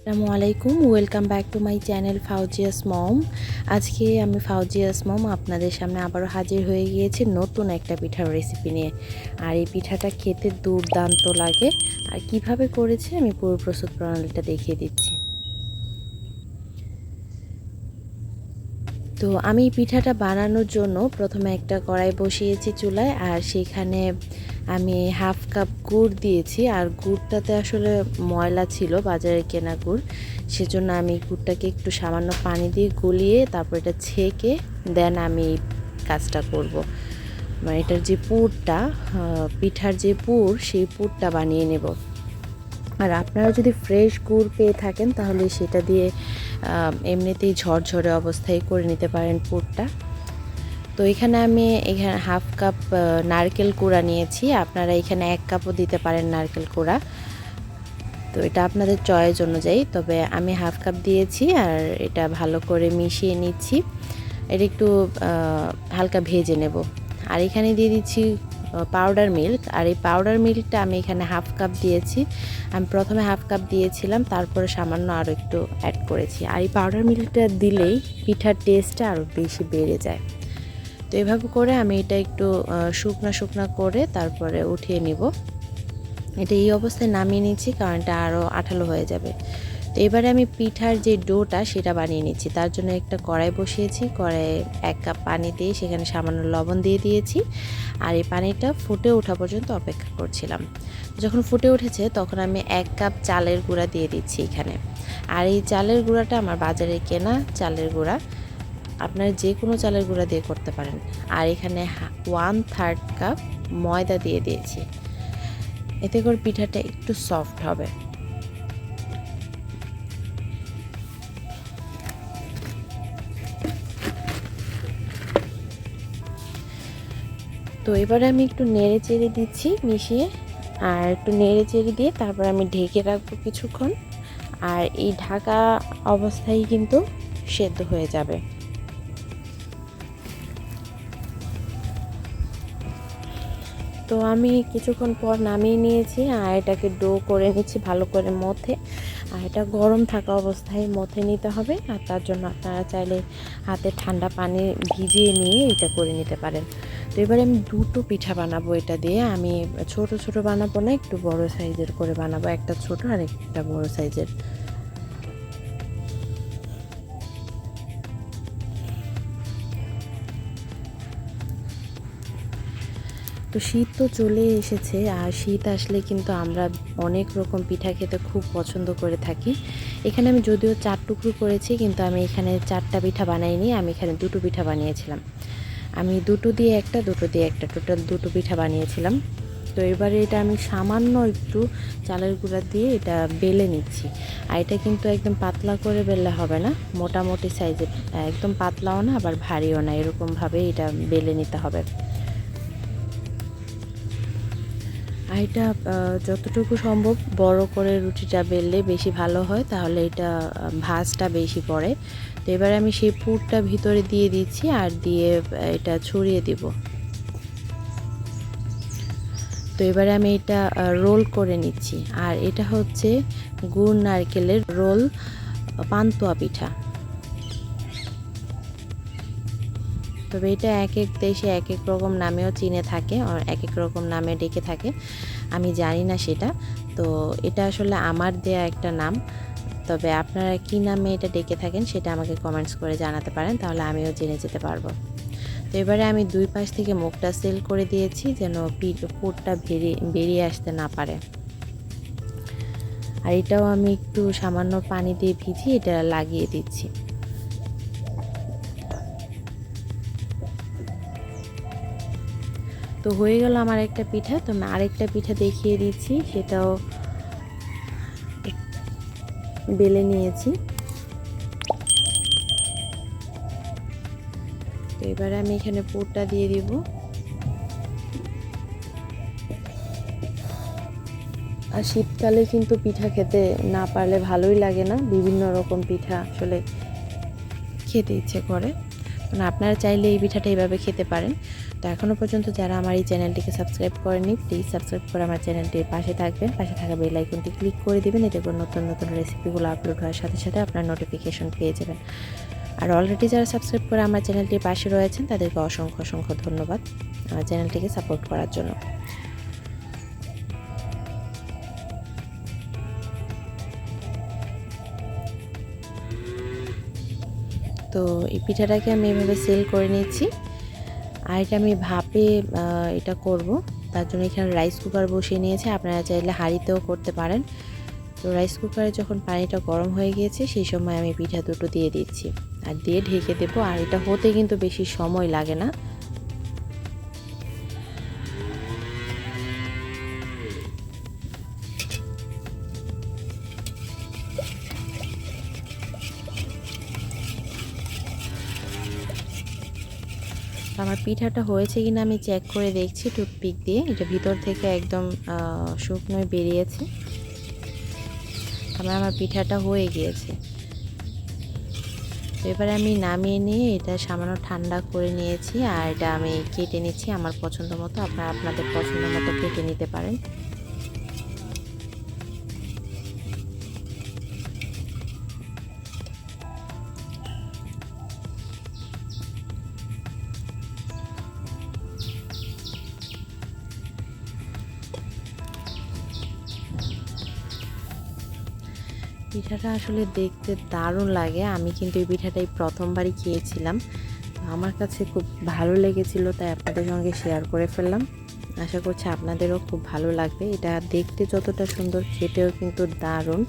আসসালামু আলাইকুম, welcome back to my channel ফawjiasmom। আজকে আমি fawjiasmom আপনাদের সামনে আবারও হাজির হয়ে গিয়েছি নতুন একটা পিঠার রেসিপি নিয়ে। আর এই পিঠাটা খেতে দুর্দান্ত লাগে। আর কিভাবে করেছি আমি পুরো প্রস্তুত প্রণালীটা দেখিয়ে দিচ্ছি। তো আমি পিঠাটা বানানোর জন্য প্রথমে একটা কড়াই বসিয়েছি চুলায়, আর সেখানে আমি হাফ কাপ গুড় দিয়েছি। আর গুড়টাতে আসলে ময়লা ছিল, বাজারে কেনা গুড়, সেজন্য আমি গুড়টাকে একটু সামান্য পানি দিয়ে গলিয়ে তারপর এটা ছেঁকে দেন আমি কাজটা করব। মানে এটার যে পুরটা, পিঠার যে পুর, সেই পুরটা বানিয়ে নেব। আর আপনারা যদি ফ্রেশ গুড় পেয়ে থাকেন তাহলে সেটা দিয়ে এমনিতেই ঝরঝরে অবস্থায় করে নিতে পারেন পুরটা। তো এখানে আমি হাফ কাপ নারকেল কুড়া নিয়েছি। আপনারা এখানে 1 কাপও দিতে পারেন নারকেল কুড়া, তো এটা আপনাদের চয়েস অনুযায়ী। তবে আমি হাফ কাপ দিয়েছি আর এটা ভালো করে মিশিয়ে নিচ্ছি। এটা একটু হালকা ভেজে নেব। আর এখানে দিয়ে দিচ্ছি পাউডার মিল্ক। আর এই পাউডার মিল্কটা আমি এখানে হাফ কাপ দিয়েছি। আমি প্রথমে হাফ কাপ দিয়েছিলাম, তারপরে সামান্য আরও একটু অ্যাড করেছি। আর এই পাউডার মিল্কটা দিলেই পিঠার টেস্টটা আরও বেশি বেড়ে যায়। তো এভাবে করে আমি এটা একটু শুকনা করে তারপরে উঠিয়ে নিব। এটা এই অবস্থায় নামিয়ে নিচ্ছি, কারণ এটা আরও আঠালো হয়ে যাবে। তো এবারে আমি পিঠার যে ডোটা সেটা বানিয়ে নিচ্ছি। তার জন্য একটা কড়াই বসিয়েছি। কড়াইয়ে 1 কাপ পানি দিয়ে সেখানে সামান্য লবণ দিয়ে দিয়েছি। আর এই পানিটা ফুটে ওঠা পর্যন্ত অপেক্ষা করছিলাম। যখন ফুটে উঠেছে তখন আমি 1 কাপ চালের গুঁড়া দিয়ে দিচ্ছি এখানে। আর এই চালের গুঁড়াটা আমার বাজারে কেনা চালের গুঁড়া, আপনারা যে কোনো চালের গুঁড়া দিয়ে করতে পারেন। আর এখানে 1/3 কাপ ময়দা দিয়ে দিয়েছি। এতে করে পিঠাটা একটু সফট হবে। তো এবারে আমি একটু নেড়ে চেড়ে দিচ্ছি মিশিয়ে, আর একটু নেড়ে চেড়ে দিয়ে তারপর আমি ঢেকে রাখবো কিছুক্ষণ। আর এই ঢাকা অবস্থায় কিন্তু সেদ্ধ হয়ে যাবে। তো আমি কিছুক্ষণ পর নামিয়ে নিয়েছি, আর এটাকে ডো করে নিচ্ছি ভালো করে মথে। আর এটা গরম থাকা অবস্থায় মথে নিতে হবে। আর তার জন্য আপনারা চাইলে হাতে ঠান্ডা পানি ভিজিয়ে নিয়ে এটা করে নিতে পারেন। তো এবারে আমি দুটো পিঠা বানাবো এটা দিয়ে। আমি ছোট বানাবো না, একটু বড় সাইজের করে বানাবো, একটা ছোট আর একটা বড় সাইজের। তো শীত তো চলে এসেছে, আর শীত আসলে কিন্তু আমরা অনেক রকম পিঠা খেতে খুব পছন্দ করে থাকি। এখানে আমি যদিও 4 টুকরো করেছি, কিন্তু আমি এখানে 4টা পিঠা বানাইনি, আমি এখানে 2টো পিঠা বানিয়েছিলাম। আমি 2টো দিয়ে একটা, 2টো দিয়ে একটা, টোটাল 2টো পিঠা বানিয়েছিলাম। তো এবারে এটা আমি সামান্য একটু চালের গুঁড়া দিয়ে এটা বেলে নিচ্ছি। আর এটা কিন্তু একদম পাতলা করে বেললে হবে না, মোটামুটি সাইজের, একদম পাতলাও না আবার ভারীও না, এরকমভাবে এটা বেলে নিতে হবে। আর এটা যতটুকু সম্ভব বড় করে রুটিটা বেললে বেশি ভালো হয়, তাহলে এটা ভাঁজটা বেশি পড়ে। তো এবারে আমি সেই পুরটা ভিতরে দিয়ে দিচ্ছি আর দিয়ে এটা ছড়িয়ে দিব। তো এবারে আমি এটা রোল করে নিচ্ছি। আর এটা হচ্ছে গুড় নারকেলের রোল পান্তুয়া পিঠা। তবে এটা এক এক দেশে এক এক রকম নামেও চিনে থাকে, আর এক এক রকম নামে ডেকে থাকে, আমি জানি না সেটা। তো এটা আসলে আমার দেয়া একটা নাম। তবে আপনারা কি নামে এটা ডেকে থাকেন সেটা আমাকে কমেন্টস করে জানাতে পারেন, তাহলে আমিও জেনে যেতে পারবো। তো এবারে আমি 2 পাশ থেকে মুখটা সেল করে দিয়েছি যেন পুরটা বেরিয়ে আসতে না পারে। আর এটাও আমি একটু সামান্য পানি দিয়ে ভিজিয়ে এটা লাগিয়ে দিচ্ছি। তো হয়ে গেল আমার একটা পিঠা। তো আমি আরেকটা পিঠা দেখিয়ে দিচ্ছি, সেটাও বেলে নিয়েছি। তো এবারে আমি এখানে পুরটা দিয়ে দিব। আর শীতকালে কিন্তু পিঠা খেতে না পারলে ভালোই লাগে না, বিভিন্ন রকম পিঠা আসলে খেতে ইচ্ছে করে। মানে আপনারা চাইলে এই পিঠাটা এইভাবে খেতে পারেন। তো এখনও পর্যন্ত যারা আমার এই চ্যানেলটিকে সাবস্ক্রাইব করেনি, প্লিজ সাবস্ক্রাইব করে আমার চ্যানেলটির পাশে থাকবেন। পাশে থাকা বেল আইকনটি ক্লিক করে দেবেন, এতে করে নতুন নতুন রেসিপিগুলো আপলোড হওয়ার সাথে সাথে আপনার নোটিফিকেশন পেয়ে যাবেন। আর অলরেডি যারা সাবস্ক্রাইব করে আমার চ্যানেলটির পাশে রয়েছেন তাদেরকে অসংখ্য অসংখ্য ধন্যবাদ আমার চ্যানেলটিকে সাপোর্ট করার জন্য। তো এই পিঠাটাকে আমি এভাবে সেল করে নিয়েছি। আর এটা আমি ভাপে এটা করব, তার জন্য এখানে রাইস কুকার বসিয়ে নিয়েছি। আপনারা চাইলে হাঁড়িতেও করতে পারেন। তো রাইস কুকারে যখন পানিটা গরম হয়ে গিয়েছে সেই সময় আমি পিঠা দুটো দিয়ে দিচ্ছি আর দিয়ে ঢেকে দেবো। আর এটা হতে কিন্তু বেশি সময় লাগে না। আমার পিঠাটা হয়েছে কিনা আমি চেক করে দেখছি টুথপিক দিয়ে। এটা ভিতর থেকে একদম শুকনো বেরিয়েছে। আমার পিঠাটা হয়ে গিয়েছে। তো এবারে আমি নামিয়ে নিয়ে এটা সামান্য ঠান্ডা করে নিয়েছি আর এটা আমি কেটে নিচ্ছি আমার পছন্দ মতো। আপনারা আপনাদের পছন্দ মতো কেটে নিতে পারেন। পিঠাটা আসলে দেখতে দারুণ লাগে। আমি কিন্তু এই পিঠাটাই প্রথমবারই খেয়েছিলাম, আমার কাছে খুব ভালো লেগেছিল, তাই আপনাদের সঙ্গে শেয়ার করে ফেললাম। আশা করছি আপনাদেরও খুব ভালো লাগবে। এটা দেখতে যতটা সুন্দর, খেতেও কিন্তু দারুণ,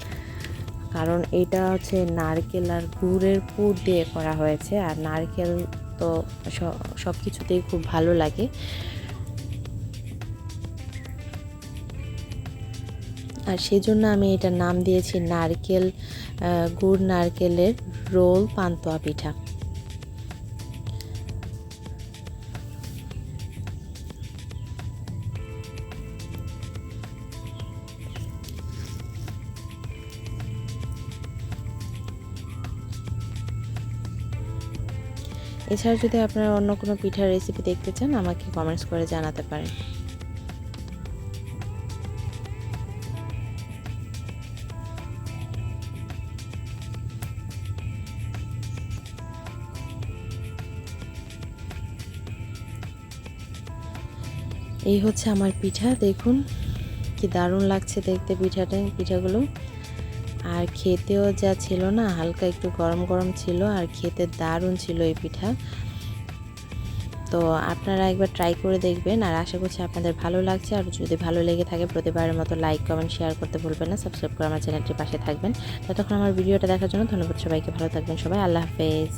কারণ এটা হচ্ছে নারকেল আর গুড়ের পুর দিয়ে করা হয়েছে। আর নারকেল তো সব কিছুতেই খুব ভালো লাগে। আর সেজন্য আমি এটার নাম দিয়েছি নারকেল গুড় নারকেলের রোল পান্তুয়া পিঠা। এছাড়া যদি আপনারা অন্য কোনো পিঠার রেসিপি দেখতে চান আমাকে কমেন্টস করে জানাতে পারেন। এই হচ্ছে আমার পিঠা, দেখুন কি দারুণ লাগছে দেখতে পিঠাগুলো। আর খেতেও যা ছিল না, হালকা একটু গরম গরম ছিল আর খেতে দারুণ ছিল এই পিঠা। তো আপনারা একবার ট্রাই করে দেখবেন। আর আশা করছি আপনাদের ভালো লাগছে। আর যদি ভালো লেগে থাকে প্রতিবারের মতো লাইক কমেন্ট শেয়ার করতে ভুলবেন না। সাবস্ক্রাইব করে আমার চ্যানেলটির পাশে থাকবেন। ততক্ষণ আমার ভিডিওটা দেখার জন্য ধন্যবাদ। সবাইকে ভালো থাকবেন সবাই। আল্লাহ হাফেজ।